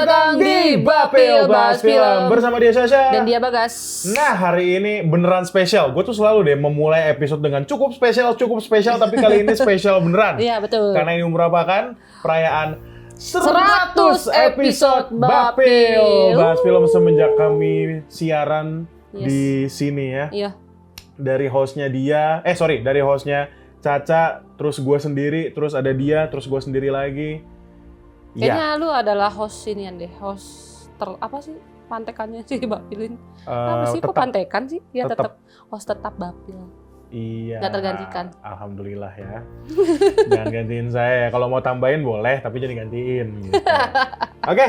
datang di Bapil Bahas Film bersama dia Sasha dan dia Bagas. Nah, hari ini beneran spesial. Gue tuh selalu deh memulai episode dengan cukup spesial, tapi kali ini spesial beneran. Iya, betul. Karena ini merupakan perayaan 100 episode Bapil Bahas Film semenjak kami siaran di sini ya. Iya. Dari hostnya Caca, terus gue sendiri, terus ada dia, terus gue sendiri lagi. Kayaknya lu adalah host sinian deh, apa sih pantekannya sih Bapilin? Apa sih kok pantekan sih? Ya tetap host tetap Bapil. Iya. Nggak tergantikan. Alhamdulillah ya. Jangan gantiin saya. Kalau mau tambahin boleh, tapi jangan gantiin. Gitu. Oke.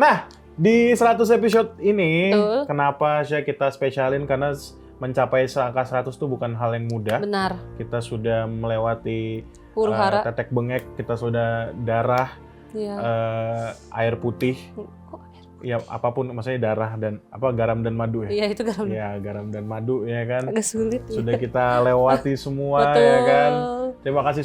Nah, di 100 episode ini, kenapa sih kita spesialin? Karena mencapai angka 100 itu bukan hal yang mudah. Benar. Kita sudah melewati tetek bengek, kita sudah darah. Iya. Air putih, ya apapun, maksudnya darah dan garam dan madu ya. Iya, itu garam. Ya, garam dan madu ya kan. Agak sulit. Sudah kita lewati semua. Betul. Ya kan. Terima kasih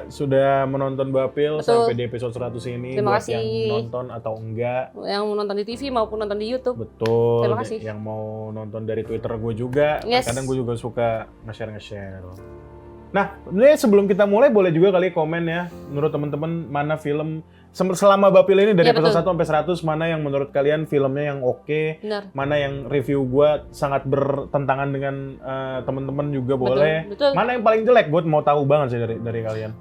sudah menonton Bapil sampai di episode 100 ini. Terima buat kasih. yang nonton atau enggak. Yang mau nonton di TV maupun nonton di YouTube. Betul. Terima kasih. Yang mau nonton dari Twitter gue juga. Yes. Kadang gue juga suka nge-share. Nah, ini sebelum kita mulai boleh juga kali komen ya. Menurut teman-teman mana film selama Bapil ini dari episode 1 sampai 100 mana yang menurut kalian filmnya yang oke, mana yang review gua sangat bertentangan dengan teman-teman juga boleh. Betul. Mana yang paling jelek buat mau tahu banget sih dari kalian.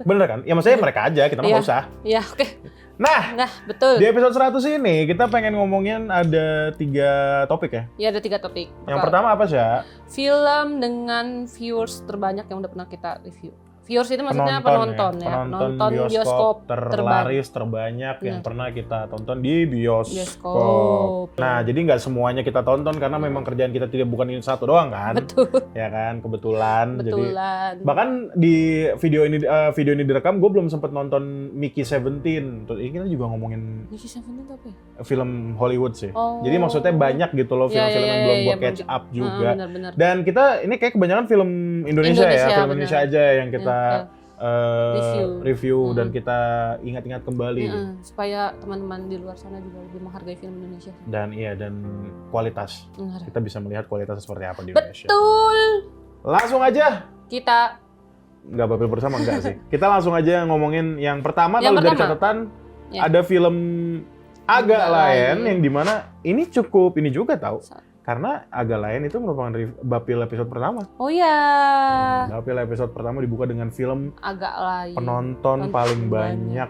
Bener kan? Ya maksudnya mereka aja, kita mah nggak usah. Iya, oke. Nah, betul. Di episode 100 ini kita pengen ngomongin ada 3 topik ya? Iya, ada 3 topik. Yang pertama apa sih? Film dengan viewers terbanyak yang udah pernah kita review. Viewers itu maksudnya penonton ya. Penonton bioskop terlaris terbanyak yang pernah kita tonton di bioskop. Nah, jadi nggak semuanya kita tonton karena memang kerjaan kita bukan ini satu doang kan. Betul. Ya kan, kebetulan. Jadi bahkan Betulan. di video ini direkam, gue belum sempat nonton Mickey 17. Terus ini kita juga ngomongin Mickey 17 apa ya? film Hollywood sih. Oh. Jadi maksudnya banyak gitu loh film-film yang belum gue catch up juga. Benar. Dan kita ini kayak kebanyakan film Indonesia ya, film bener. Indonesia aja yang kita review dan kita ingat-ingat kembali. Supaya teman-teman di luar sana juga lebih menghargai film Indonesia. Dan kualitas. Benar. Kita bisa melihat kualitasnya seperti apa di Indonesia. Betul. Langsung aja. Kita Nggak Bapil bersama, enggak sih. Kita langsung aja ngomongin yang pertama. Yang kalau dari catatan ada film agak lain yang dimana ini juga tahu. Karena agak lain itu merupakan Bapil episode pertama. Oh iya. Bapil episode pertama dibuka dengan film Agak lain. Penonton paling banyak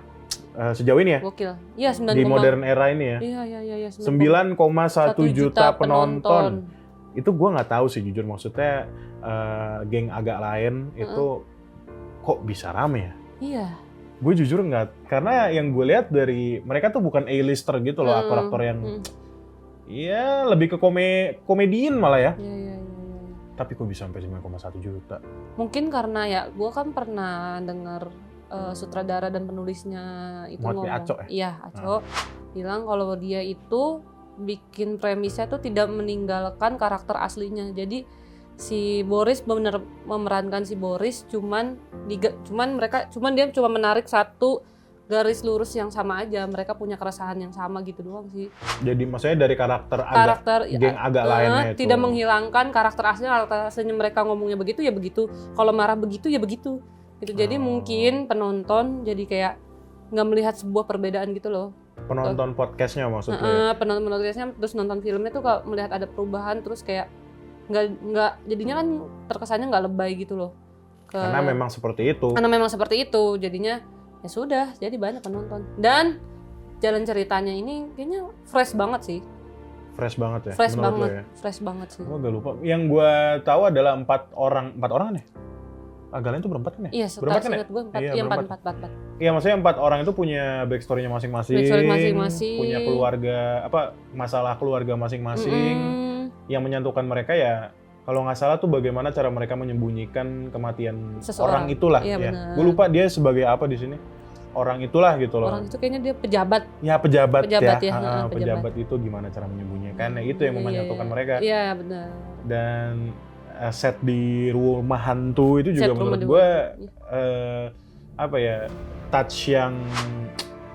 sejauh ini ya. Gokil. Iya, 9, di modern era ini ya. Iya. 9,1 juta penonton. Itu gue nggak tahu sih jujur, maksudnya geng agak lain itu kok bisa rame ya? Iya. Gue jujur nggak, karena yang gue lihat dari mereka tuh bukan A-lister gitu loh, aktor-aktor yang iya lebih ke komedian malah ya. Iya. Tapi kok bisa sampai 9,1 juta? Mungkin karena ya, gue kan pernah dengar sutradara dan penulisnya itu ngomong. Aco ya? Iya, Aco. Bilang kalau dia itu bikin premisnya tuh tidak meninggalkan karakter aslinya. Jadi si Boris benar memerankan si Boris, cuman dia cuma menarik satu garis lurus yang sama aja. Mereka punya keresahan yang sama gitu doang sih. Jadi maksudnya dari karakter geng agak lainnya itu. Tidak menghilangkan karakter aslinya mereka ngomongnya begitu ya begitu. Kalau marah begitu ya begitu. Gitu. Jadi mungkin penonton jadi kayak nggak melihat sebuah perbedaan gitu loh. Penonton podcastnya maksudnya. Penonton podcastnya terus nonton filmnya tuh kalau melihat ada perubahan terus kayak nggak jadinya kan terkesannya nggak lebay gitu loh. Karena memang seperti itu. Jadinya ya sudah, jadi banyak penonton. Dan jalan ceritanya ini kayaknya fresh banget sih. Fresh banget ya? Fresh banget sih. Gue agak lupa. Yang gue tahu adalah 4 orang kan ya? Agak lain tuh berempat kan ya? Iya, berempat kan ya? Gue 4. Iya, 4. Iya, maksudnya 4 orang itu punya backstory-nya masing-masing. Punya keluarga, masalah keluarga masing-masing. Yang menyatukan mereka ya, kalau nggak salah tuh bagaimana cara mereka menyembunyikan kematian orang itulah. Iya, ya. Gue lupa dia sebagai apa di sini. Orang itulah gitu loh. Orang itu kayaknya dia pejabat. Ya pejabat ya. Pejabat itu gimana cara menyembunyikan? Nah, itu yang menyatukan mereka. Iya, benar. Dan set di rumah hantu itu juga menurut gue touch yang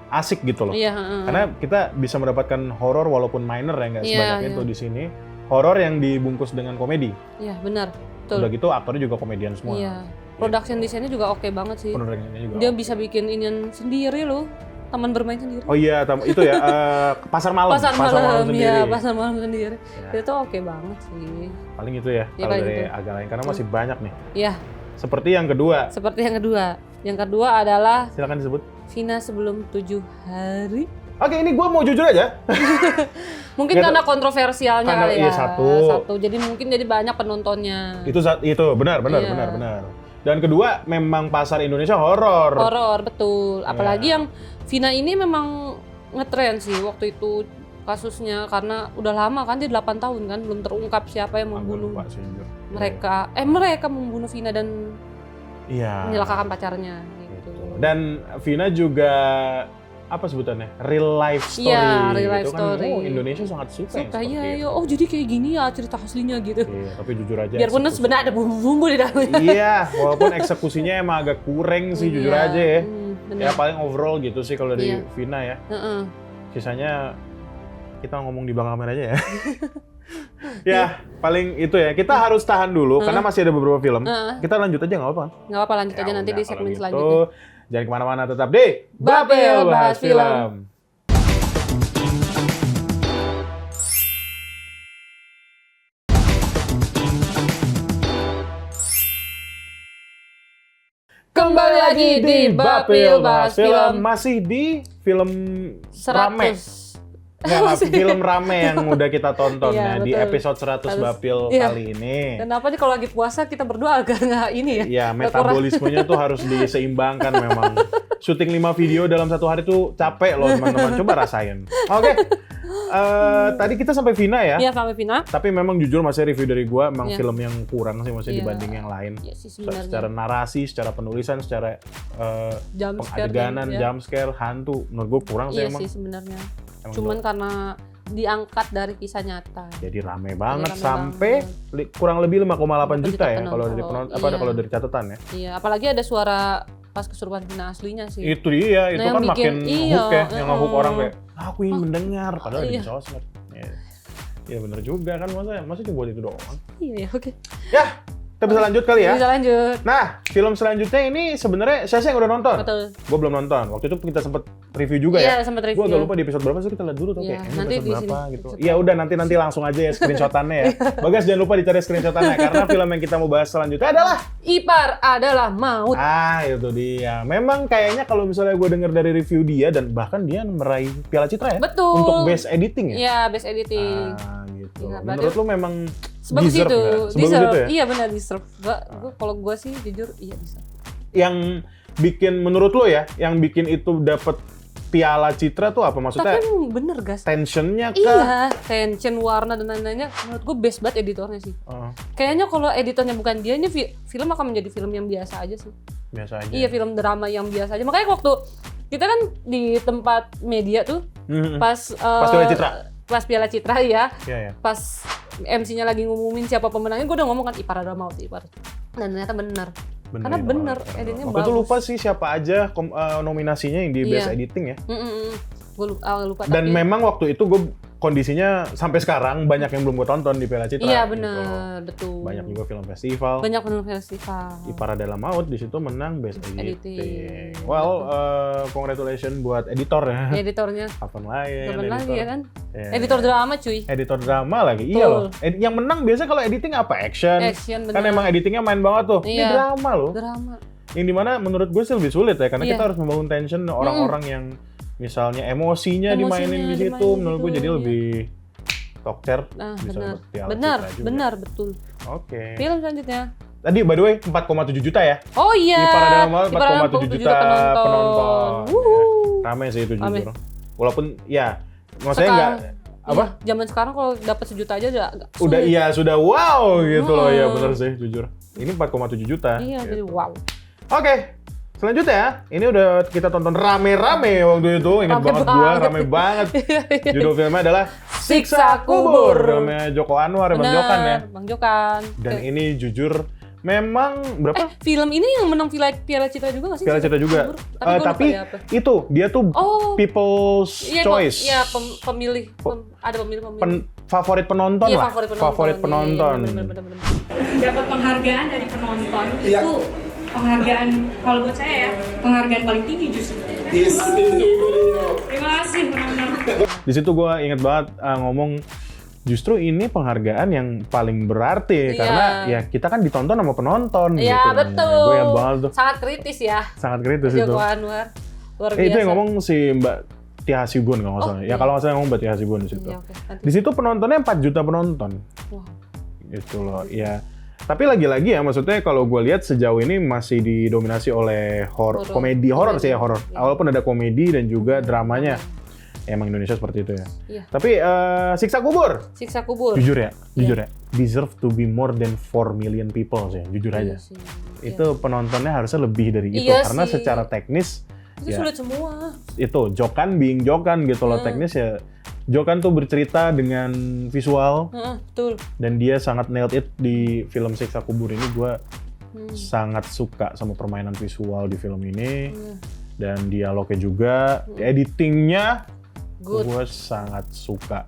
asik gitu loh. Iya, Karena kita bisa mendapatkan horor walaupun minor ya, nggak Iya, sebanyak iya. itu di sini. Horor yang dibungkus dengan komedi. Iya, benar. Udah Betul. gitu aktornya juga komedian semua. Iya. Production desainnya juga oke banget sih. Penulisannya juga. Dia bisa bikin inian sendiri loh. Taman bermain sendiri. Oh iya, itu ya pasar malam. Pasar malam sendiri. ya, pasar malam sendiri. Ya, Itu oke banget sih. paling itu ya, Ya, kalau paling dari itu. agak lain karena masih banyak nih. Iya, Seperti yang kedua, seperti yang kedua. Yang kedua adalah silakan disebut. Vina sebelum 7 hari. Oke, ini gue mau jujur aja. Mungkin Nggak karena kontroversialnya Karena- kali iya, ya. satu. Jadi mungkin jadi banyak penontonnya. Itu benar. Iya. Dan kedua, memang pasar Indonesia horor. Horor, betul. Apalagi Iya. yang Vina ini memang ngetren sih waktu itu kasusnya karena udah lama kan dia 8 tahun kan belum terungkap siapa yang Agak membunuh lupa sih, jujur. mereka membunuh Vina dan Iya. menyelakakan pacarnya gitu. Dan Vina juga apa sebutannya? Real life story. Iya, real life gitu kan. story. Oh, Indonesia sangat suka yang Suka seperti ya, itu. ya. Oh jadi kayak gini ya cerita aslinya gitu. Iya, tapi jujur aja. Biarpun eksekusi- sebenarnya ada bumbu-bumbu di dalamnya. Iya, walaupun eksekusinya emang agak kurang sih, jujur Iya, aja ya. bener. Ya paling overall gitu sih kalau dari Iya. Vina ya. Heeh. Sisanya kita ngomong di belakang kamera aja ya. Ya, paling itu ya. Kita harus tahan dulu karena masih ada beberapa film. Kita lanjut aja nggak apa-apa kan? Nggak apa-apa lanjut aja Ya nanti udah, di kalau segmen gitu, selanjutnya. Jangan kemana-mana, tetap di Bapil Bahas Film. Kembali lagi di Bapil Bahas Film. Masih di film rame. 100. Nggak, film rame yang udah kita tonton Iya, ya di betul. episode 100 Bapil Iya. kali ini. Kenapa nih kalau lagi puasa kita berdua agak nggak ini ya? Ya, nggak kurang. metabolismenya tuh harus diseimbangkan memang. Syuting 5 video dalam satu hari tuh capek loh teman-teman. Coba rasain. Oke. Tadi kita sampai Vina ya. Iya, sampai Vina. Tapi memang jujur masih review dari gua emang Iya. film yang kurang sih masih Iya. dibanding yang lain. Iya sih sebenarnya. Secara narasi, secara penulisan, secara Jump scare pengadeganan, ya. jump scare, hantu, menurut gua kurang sih Iya emang. sih sebenarnya. Emang Cuman doang. karena diangkat dari kisah nyata. Jadi rame banget rame sampai banget. kurang lebih 5,8 5 juta juta ya kalau dari penonton. apa Iya. kalau dari catatan ya. Iya, apalagi ada suara pas kesurupan Vina aslinya sih. Itu dia, itu yang kan bikin- makin iya, hook ya, yang nge-hook orang kayak aku ingin Oh, mendengar padahal ada iya. di sosmed. Ya bener juga kan, masa cuma buat itu doang. Iya, ya, oke. Ya, kita bisa lanjut kali ya. Bisa lanjut. Nah, film selanjutnya ini sebenarnya saya yang udah nonton. Betul. Gue belum nonton. Waktu itu kita sempat review juga ya. Iya, sempat Gue review. agak lupa di episode berapa sih, kita lihat dulu tuh Iya, kayak ini nanti episode di berapa sini. gitu. Episode Iya udah nanti langsung aja ya screenshotannya ya. Bagas jangan lupa dicari screenshotannya karena film yang kita mau bahas selanjutnya adalah Ipar adalah maut. itu dia. Memang kayaknya kalau misalnya gue denger dari review dia dan bahkan dia meraih Piala Citra ya. Betul. Untuk best editing ya. Iya, best editing. Gitu. Iya, Menurut lu memang Sebagus deserve itu. nggak? Sebagus Deserve. itu ya? Iya benar deserve. Kalau gua sih jujur iya deserve. Yang bikin menurut lu ya, yang bikin itu dapat Piala Citra tuh apa maksudnya? Tapi emang bener gas. Tensionnya kah? Iya, tension, warna dan lain-lainnya menurut gue best banget editornya sih. Oh, Kayaknya kalau editornya bukan dia, ini film akan menjadi film yang biasa aja sih. biasa aja. Iya, film drama yang biasa aja. Makanya waktu kita kan di tempat media tuh Mhm. pas Piala Citra. Pas Piala Citra ya, Iya, ya. pas MC-nya lagi ngumumin siapa pemenangnya, gue udah ngomong kan Ipar ada maut, Ipar. Dan ternyata bener. Karena itu bener, banget. editnya Waktu itu bagus. lupa sih siapa aja nominasinya yang di Iya. Best Editing ya. Gue lupa. Dan tapi, memang waktu itu gue kondisinya sampai sekarang banyak yang belum gue tonton di Piala Citra. iya gitu. bener, betul. Banyak juga film festival. Banyak film festival. Ipar adalah maut di situ menang Best Editing. Editing. Well, congratulations buat editor ya. Editornya. Kapan lagi kan Kapan lagi editor? ya kan? Ya. Editor drama cuy. Editor drama lagi. Iya Betul. loh. Yang menang biasanya kalau editing apa? Action. Action Kan bener. emang editingnya main banget tuh. Ini Iya. drama loh. Drama. Yang dimana menurut gue sih lebih sulit ya. Karena Iya. kita harus membangun tension orang-orang yang misalnya emosinya dimainin di situ. dimainin Menurut gue gitu, jadi iya. lebih talker. Nah, bisa benar. dapat Piala Benar, Citra juga. benar, betul. Oke. Film selanjutnya. Tadi by the way 4,7 juta ya. Oh iya. Ipar adalah maut Ipar adalah 4,7 maut, juta penonton. Wuhu. Rame sih itu Rame. jujur. Walaupun ya maksudnya nggak apa? Iya, zaman sekarang kalau dapat sejuta aja udah agak Udah sulit. iya sudah wow gitu loh ya Hmm. bener sih jujur. Ini 4,7 juta. Iya, gitu. jadi wow. Oke. Selanjutnya ya, ini udah kita tonton rame-rame waktu itu. Ingat Rame banget gua, banget. rame banget. Judul filmnya adalah Siksa Kubur. Filmnya Joko Anwar, Bang Jokan ya. Bang Jokan. Dan ini jujur memang berapa? Film ini yang menang Piala Citra juga nggak sih? Piala Citra juga. Tapi itu dia tuh People's Choice. Iya, pemilih. Ada pemilih. Favorit penonton lah. Favorit penonton. Bener. Dapat penghargaan dari penonton itu penghargaan, kalau buat saya ya, penghargaan paling tinggi justru. Terima kasih benar-benar. Di situ gue inget banget ngomong justru ini penghargaan yang paling berarti karena ya kita kan ditonton sama penonton gitu. Iya betul. Gue inget banget tuh. Sangat kritis ya. Sangat kritis itu. Joko Anwar. Luar biasa. Itu yang ngomong si Mbak Tia Hasibuan kalau nggak salah. Ya kalau nggak salah ngomong Mbak Tia Hasibuan di situ. Di situ penontonnya 4 juta penonton. Wah. Gitu loh. Ya. Tapi lagi-lagi ya, maksudnya kalau gue lihat sejauh ini masih didominasi oleh komedi horor sih ya, horor. Walaupun ada komedi dan juga dramanya. Emang Indonesia seperti itu ya. Iya. Tapi Siksa Kubur. Jujur ya. Deserve to be more than 4 million people sih, jujur aja. Sih. Itu penontonnya harusnya lebih dari itu karena secara teknis itu sulit semua. Itu Jokan being Jokan gitu loh, teknis ya. Jokan tuh bercerita dengan visual. Betul. Dan dia sangat nailed it di film Siksa Kubur ini. Gue sangat suka sama permainan visual di film ini. Dan dialognya juga, editingnya gue sangat suka.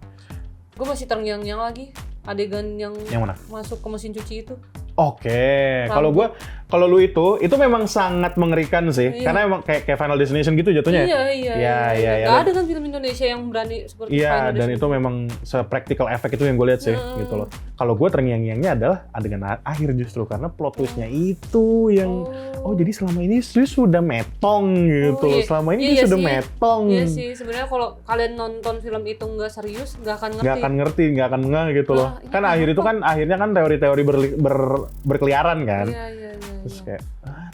Gue masih terngiang-ngiang lagi adegan yang mana? Masuk ke mesin cuci itu. Oke. Kalau lu itu memang sangat mengerikan sih, karena emang kayak Final Destination gitu jatuhnya. Iya. Gak ada kan film Indonesia yang berani seperti Final Destination. Iya, dan itu memang se-practical effect itu yang gue lihat sih, gitu loh. Kalau gue terngiang-ngiangnya adalah adegan akhir justru karena plot twist-nya itu yang jadi selama ini dia sudah metong gitu. Selama ini dia sudah metong. Iya sih, sebenarnya kalau kalian nonton film itu nggak serius, nggak akan ngerti. Nggak akan ngeh gitu loh. Kan akhirnya kan teori-teori berkeliaran kan. Iya. Terus kayak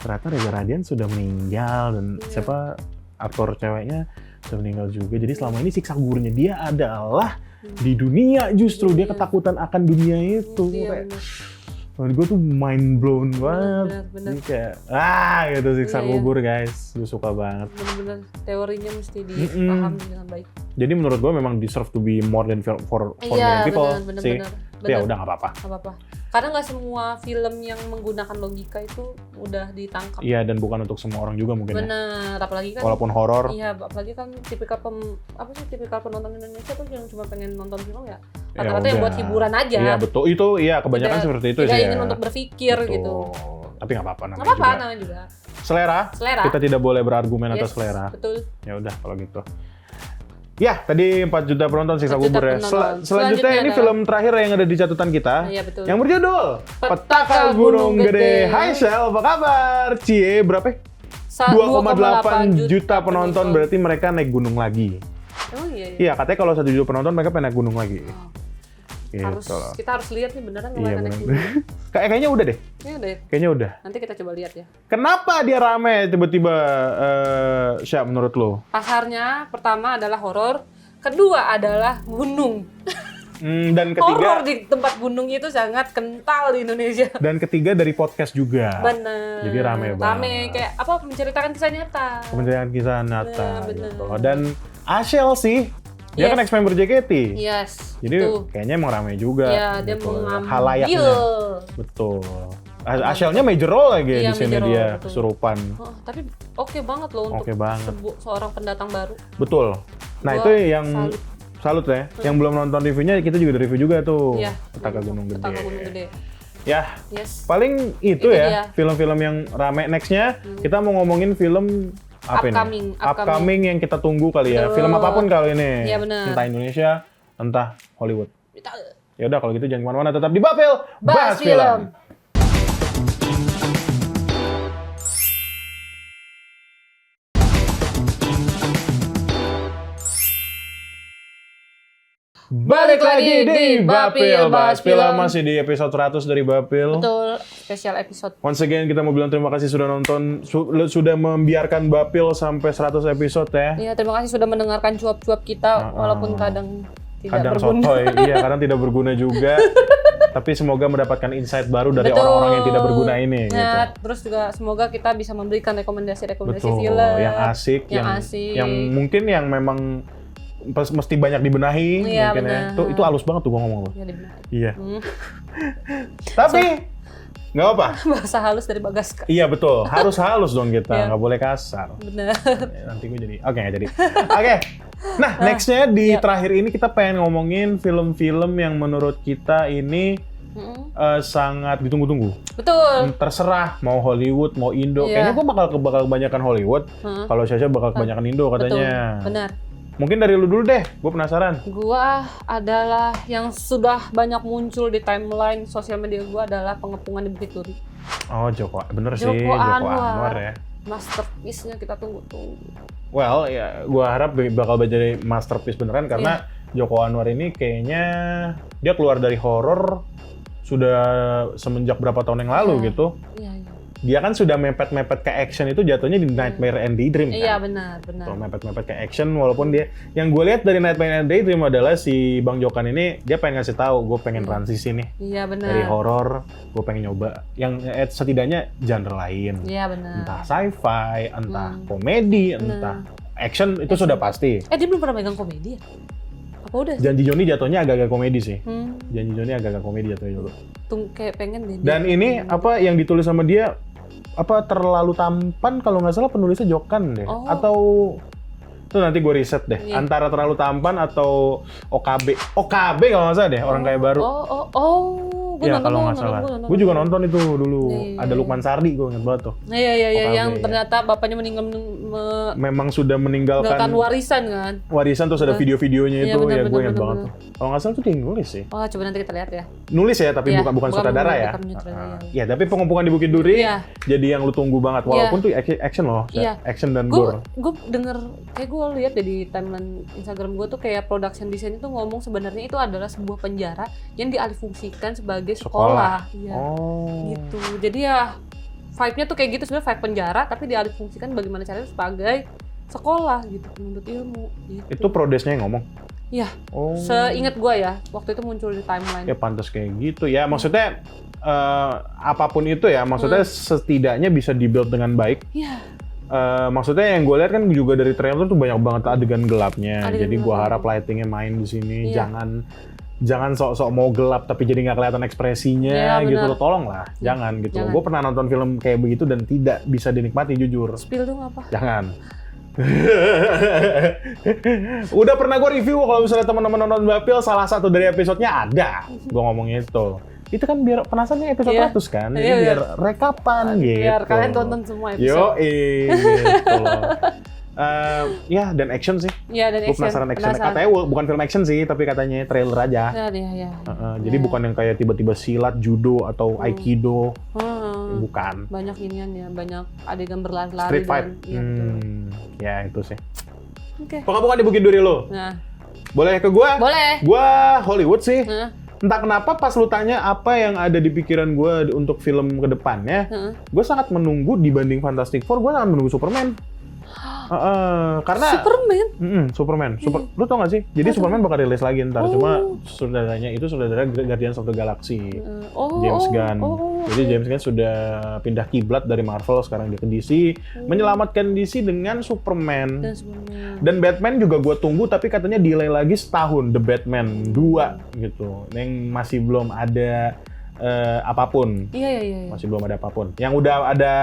ternyata Reza Radian sudah meninggal dan siapa aktor ceweknya sudah meninggal juga. Jadi selama ini siksa kuburnya dia adalah di dunia, justru dia ketakutan akan dunia itu. Gue tuh mind blown banget. Jadi kayak gitu siksa kubur guys. Gue suka banget. Bener-bener teorinya mesti dipahami dengan baik. Jadi menurut gue memang deserve to be more than for million people sih. Ya udah nggak apa-apa. Karena nggak semua film yang menggunakan logika itu mudah ditangkap. Iya, dan bukan untuk semua orang juga mungkin. Bener, apalagi kan. Walaupun horor. Iya, apalagi kan tipikal penonton Indonesia tuh yang cuma pengen nonton film ya. Rata-rata yang buat hiburan aja. Iya betul, itu kebanyakan seperti itu sih. Tidak ingin untuk berpikir gitu. Tapi nggak apa-apa namanya juga. Selera. Kita tidak boleh berargumen atas selera. Betul. Ya udah kalau gitu. Ya, tadi 4 juta penonton Siksa Kubur ya. Selanjutnya ini film terakhir yang ada di catatan kita. Iya, betul. Yang berjudul Petaka Gunung Gede. Hai Shell, apa kabar? Cie, berapa? 2,8 juta penonton, berarti mereka naik gunung lagi. Emang iya? Iya, katanya kalau 1 juta penonton mereka pengen naik gunung lagi. Kita harus lihat nih beneran nggak naik gunung. Kayaknya udah deh. Kayaknya udah. Nanti kita coba lihat ya. Kenapa dia rame tiba-tiba, Syah, menurut lo? Pasarnya pertama adalah horor, kedua adalah gunung. Dan ketiga, horor di tempat gunung itu sangat kental di Indonesia. Dan ketiga dari podcast juga. Bener. Jadi rame banget. Rame kayak apa, menceritakan kisah nyata. Menceritakan kisah nyata gitu. Dan Ashel sih, dia kan ex-member JKT. Yes. Jadi kayaknya emang rame juga. Iya, dia gitu. mengambil. Halayaknya. Betul. Ashelnya major role lagi di sini dia, kesurupan. Tapi oke banget loh untuk seorang pendatang baru. Betul. Nah, itu yang salut ya. Yang belum nonton reviewnya, kita juga ada review juga tuh. Petaka Gunung Gede. Ya, paling itu ya film-film yang rame. Next-nya kita mau ngomongin film upcoming yang kita tunggu kali ya. Film apapun kali ini. Iya, benar. Entah Indonesia, entah Hollywood. Ya udah kalau gitu jangan kemana-mana, tetap di Bapil Bahas Film. Balik lagi di Bapil Bahas Film, masih di episode 100 dari Bapil. Betul, spesial episode. Once again kita mau bilang terima kasih sudah nonton, sudah membiarkan Bapil sampai 100 episode ya. Iya, terima kasih sudah mendengarkan cuap-cuap kita, walaupun kadang tidak berguna. Sotoy, iya kadang tidak berguna juga. Tapi semoga mendapatkan insight baru dari orang-orang yang tidak berguna ini. Nah, gitu. Terus juga semoga kita bisa memberikan rekomendasi-rekomendasi film yang asik, yang mungkin yang memang mesti banyak dibenahi, mungkin ya. Itu halus banget tuh gua ngomong loh. Iya. Tapi Nggak apa? Bahasa halus dari Bagas. Iya betul, harus halus dong kita, Iya. nggak boleh kasar. Bener. Nanti gue jadi, oke nggak jadi. Oke, nah nextnya di Iya. terakhir ini kita pengen ngomongin film-film yang menurut kita ini sangat ditunggu-tunggu. Betul. Terserah mau Hollywood, mau Indo. Iya. Kayaknya gue bakal kebanyakan Hollywood. Kalau Syasha bakal kebanyakan Indo katanya. Betul. Benar. Mungkin dari lu dulu deh, gue penasaran. Gua adalah yang sudah banyak muncul di timeline sosial media gua adalah Pengepungan di Bukit Duri. Oh Joko, bener sih Joko Joko Anwar. Anwar ya. Masterpiece-nya kita tunggu-tunggu. Well, ya gue harap bakal jadi masterpiece beneran karena Joko Anwar ini kayaknya dia keluar dari horor sudah semenjak berapa tahun yang lalu gitu. Iya, iya. Dia kan sudah mepet-mepet ke action itu jatuhnya di Nightmare and Daydream kan. Iya, benar. Tuh, mepet-mepet ke action walaupun dia yang gue lihat dari Nightmare and Daydream adalah si Bang Jokan ini dia pengen ngasih tahu gue pengen transisi nih Iya, benar. dari horor gue pengen nyoba yang setidaknya genre lain. Iya, benar. Entah sci-fi, entah komedi, entah action itu sudah pasti. Dia belum pernah megang komedi ya? Apa udah? Janji Joni jatuhnya agak-agak komedi sih. Hmm, Janji Joni agak-agak komedi jatuhnya dulu. kayak pengen deh. Dan ini apa yang ditulis sama dia apa terlalu tampan kalau nggak salah penulisnya Jokan deh Oh. atau itu nanti gue riset deh Iya. antara terlalu tampan atau OKB kalau nggak salah deh orang kaya baru. Gue Ya nonton, kalau nggak salah. Gue juga nonton itu dulu. Iya. Ada Lukman Sardi gue inget banget tuh. Iya, OKB, yang ya. ternyata bapaknya meninggal Memang sudah meninggalkan warisan kan? warisan terus ada video-videonya Iya, itu benar, ya gue benar, inget benar, banget tuh. Kalau nggak salah tuh dia yang nulis sih. Oh, coba nanti kita lihat ya. Nulis ya tapi Iya, bukan bukan sutradara ya. bukan sutradara, Ya tapi Pengepungan di Bukit Duri Iya. jadi yang lu tunggu banget walaupun tuh action loh. Iya. Action dan gore. Gue denger, kayak gue lihat deh di timeline Instagram gue tuh kayak production design itu ngomong sebenarnya itu adalah sebuah penjara yang dialihfungsikan sebagai sekolah. Iya. Oh. Gitu. Jadi ya vibe-nya tuh kayak gitu sebenarnya vibe penjara tapi dialihfungsikan bagaimana caranya sebagai sekolah gitu, penuntut ilmu. Gitu. Itu prodesnya yang ngomong. Iya. Oh. Seingat gue ya, waktu itu muncul di timeline. Ya pantas kayak gitu ya. Maksudnya apapun itu ya, maksudnya setidaknya bisa dibuild dengan baik. Iya. Maksudnya yang gue lihat kan juga dari trailer tuh banyak banget adegan gelapnya. Adegan Jadi gue gelap. harap lightingnya main di sini. Iya. Jangan sok-sok mau gelap tapi jadi nggak kelihatan ekspresinya Iya, gitu benar. loh. Tolong lah, jangan gitu. Jangan. Gue pernah nonton film kayak begitu dan tidak bisa dinikmati jujur. Spill dong apa? Jangan. Udah pernah gue review kalau misalnya teman-teman nonton Bapil salah satu dari episodenya ada. Gue ngomong itu. Itu kan biar penasarannya episode Iya. 100 kan. Jadi Iya, biar rekapan gitu. Biar kalian tonton semua episode. Gitu loh. Ya dan action sih. Iya, dan Gue penasaran action. Katanya bukan film action sih, tapi katanya trailer aja. Iya. Jadi bukan yang kayak tiba-tiba silat, judo atau aikido. Bukan. Banyak inian ya, banyak adegan berlari-lari. Street fight. Iya, betul. Ya itu sih. Oke. Pengepungan di Bukit Duri lo. Nah, Boleh ke gua? boleh. Gua Hollywood sih. Nah, Entah kenapa pas lu tanya apa yang ada di pikiran gua untuk film ke depannya, gua sangat menunggu dibanding Fantastic Four, gua sangat menunggu Superman. Karena Superman. Lu tau gak sih? Jadi Superman bakal rilis lagi ntar, cuma saudaranya itu saudara Guardians of the Galaxy, James Gunn. Jadi James Gunn sudah pindah kiblat dari Marvel, sekarang dia ke DC, menyelamatkan DC dengan Superman. Dan Batman juga gue tunggu, tapi katanya delay lagi setahun, The Batman 2 gitu, yang masih belum ada apapun. Iya. Masih belum ada apapun. Yang udah ada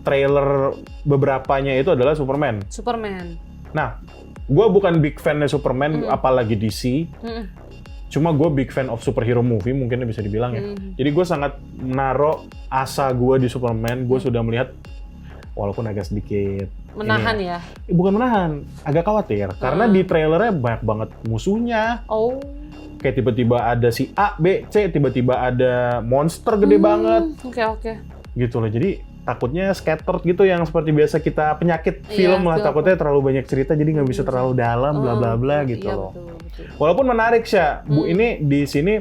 trailer beberapanya itu adalah Superman. Nah, gue bukan big fan-nya Superman, apalagi DC. Cuma gue big fan of superhero movie, mungkin bisa dibilang ya. Jadi gue sangat menaruh asa gue di Superman. Gue sudah melihat, walaupun agak sedikit Menahan ini, ya? Bukan menahan, agak khawatir. Karena di trailernya banyak banget musuhnya. Kayak tiba-tiba ada si A, B, C, tiba-tiba ada monster gede banget. Oke. Gitu loh, jadi takutnya scattered gitu yang seperti biasa kita penyakit film lah, takutnya terlalu banyak cerita jadi nggak bisa terlalu dalam bla bla bla gitu loh. Betul. Walaupun menarik Syah, Bu, ini di sini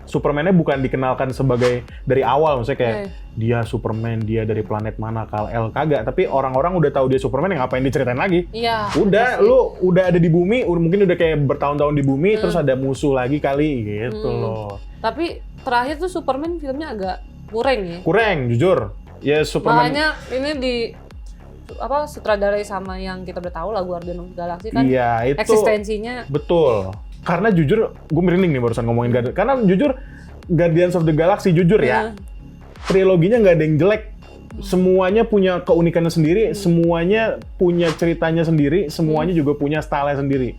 Superman-nya bukan dikenalkan sebagai dari awal, maksudnya kayak dia Superman, dia dari planet mana, Kal-El, kagak, tapi orang-orang udah tahu dia Superman, yang ngapain diceritain lagi? Iya. Udah, lu udah ada di bumi, mungkin udah kayak bertahun-tahun di bumi, terus ada musuh lagi kali gitu loh. Tapi terakhir tuh Superman filmnya agak kurang ya? Kurang, jujur. Ya Superman. Makanya ini sutradarai sama yang kita udah tahu lah, Guardian of the Galaxy kan. Iya, itu eksistensinya. betul. Karena jujur, gue merinding nih barusan ngomongin Guardian. Karena jujur, Guardians of the Galaxy jujur ya. triloginya nggak ada yang jelek. Semuanya punya keunikannya sendiri, semuanya punya ceritanya sendiri, semuanya juga punya style-nya sendiri.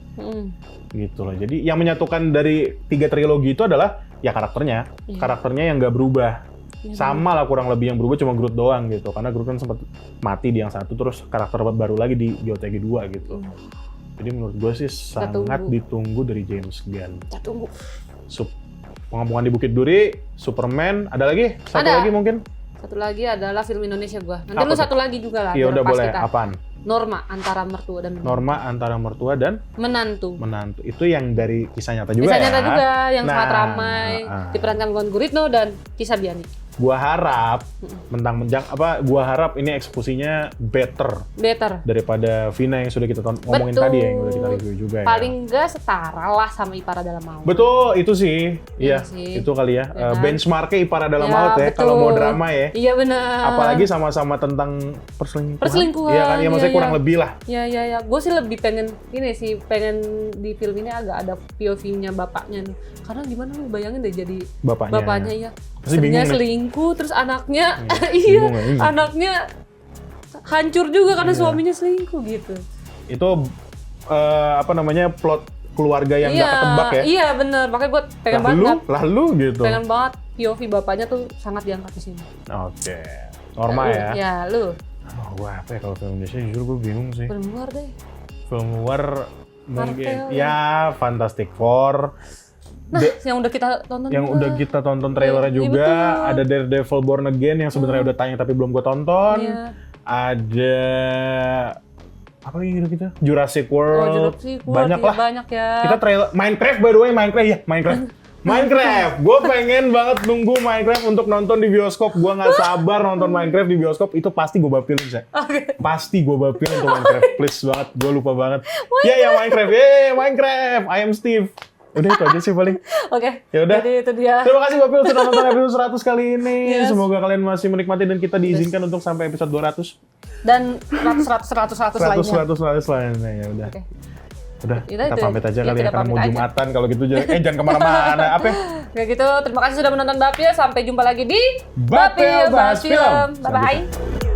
Gitu loh. Jadi yang menyatukan dari 3 trilogi itu adalah ya karakternya. Karakternya yang nggak berubah. Sama lah kurang lebih, yang berubah cuma Groot doang gitu. Karena Groot kan sempat mati di yang satu, terus karakter baru lagi di OTG 2 gitu. Jadi menurut gue sih sangat ditunggu dari James Gunn. Kita tunggu. Pengampungan di Bukit Duri, Superman, ada lagi? Satu lagi mungkin? Satu lagi adalah film Indonesia gua. Nanti Apa lu tuh? satu lagi juga lah. Iya udah boleh. Kita. Apaan? Norma antara mertua dan menantu. Norma antara mertua dan menantu. Itu yang dari kisah nyata juga kisah ya? nyata juga, yang sangat Nah, ramai. Diperankan Gon Guritno dan Kisah Biani. Gua harap gua harap ini eksekusinya better daripada Vina yang sudah kita ngomongin tadi ya, yang udah kita review juga ya. Paling enggak setara lah sama Ipara Dalam Maut. Betul, itu sih. Iya, sih. itu kali ya. Kan? Benchmarknya Ipara Dalam Maut ya, kalau mau drama ya. Iya benar. Apalagi sama-sama tentang perselingkuhan. Iya kan, ya maksudnya kurang lebih lah. Iya. Gue sih lebih pengen di film ini agak ada POV-nya bapaknya nih. Karena gimana lu bayangin deh jadi bapaknya ya. Pasti bingung selingkuh, terus anaknya anaknya hancur juga karena suaminya selingkuh gitu. Itu plot keluarga yang nggak ketebak ya. Iya bener, makanya gue pengen banget. Lalu gitu. Pengen banget POV bapaknya tuh sangat diangkat di sini. Oke. Norma ya. Ya lu. Wah apa ya kalau film Indonesia, jujur gue bingung sih. Film luar deh. Film luar mungkin Marvel. ya Fantastic Four. Nah, yang udah kita tonton yang juga. udah kita tonton trailernya juga. Betul. Ada Daredevil Born Again yang sebenarnya udah tayang tapi belum gue tonton. Ada apa lagi kita? Jurassic World. Banyak lah. Banyak ya. Kita trailer Minecraft, by the way, Minecraft. Gue pengen banget nunggu Minecraft untuk nonton di bioskop. Gue nggak sabar nonton Minecraft di bioskop. Itu pasti gue bapilin, Shay. Pasti gue bapilin untuk Minecraft. Please banget, gue lupa banget. Minecraft. I am Steve. Udah itu aja sih paling. Oke. Ya udah. Jadi itu dia. Terima kasih Bapil sudah nonton episode 100 kali ini. Semoga kalian masih menikmati dan kita diizinkan untuk sampai episode 200 dan 100 lainnya. Ya udah. Oke. Udah, kita pamit aja kali ya, kita karena mau pamit aja. Jumatan kalau gitu. Jangan kemana-mana. Apa? Kayak gitu, terima kasih sudah menonton Bapil. Sampai jumpa lagi di Bapil Bahas Film. Bye-bye.